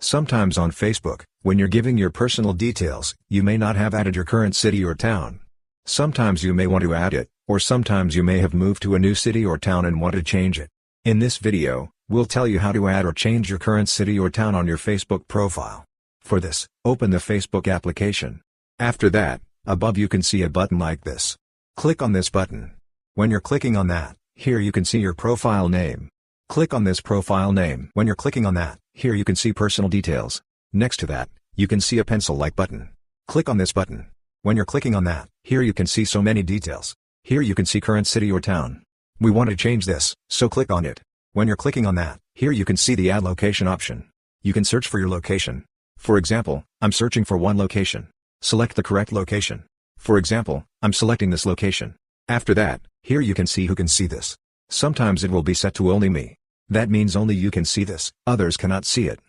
Sometimes on Facebook, when you're giving your personal details, you may not have added your current city or town. Sometimes you may want to add it, or sometimes you may have moved to a new city or town and want to change it. In this video, we'll tell you how to add or change your current city or town on your Facebook profile. For this, open the Facebook application. After that, above you can see a button like this. Click on this button. When you're clicking on that, here you can see your profile name. Click on this profile name. When you're clicking on that, here you can see personal details. Next to that, you can see a pencil-like button. Click on this button. When you're clicking on that, here you can see so many details. Here you can see current city or town. We want to change this, so click on it. When you're clicking on that, here you can see the Add Location option. You can search for your location. For example, I'm searching for one location. Select the correct location. For example, I'm selecting this location. After that, here you can see who can see this. Sometimes it will be set to only me. That means only you can see this, others cannot see it.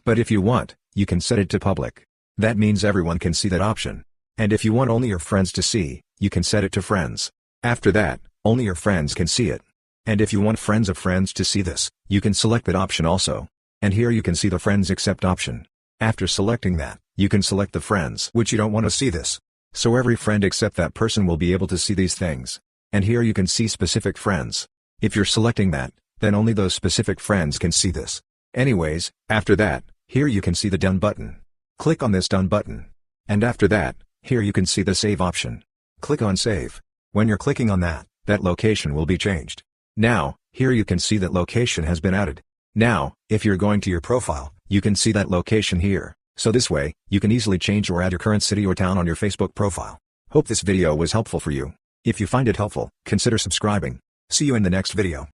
But if you want, you can set it to public. That means everyone can see that option. And if you want only your friends to see, you can set it to friends. After that, only your friends can see it. And if you want friends of friends to see this, you can select that option also. And here you can see the friends accept option. After selecting that, you can select the friends which you don't want to see this. So every friend except that person will be able to see these things. And here you can see specific friends. If you're selecting that, then only those specific friends can see this. Anyways, after that, here you can see the Done button. Click on this Done button. And after that, here you can see the Save option. Click on Save. When you're clicking on that, that location will be changed. Now, here you can see that location has been added. Now, if you're going to your profile, you can see that location here. So this way, you can easily change or add your current city or town on your Facebook profile. Hope this video was helpful for you. If you find it helpful, consider subscribing. See you in the next video.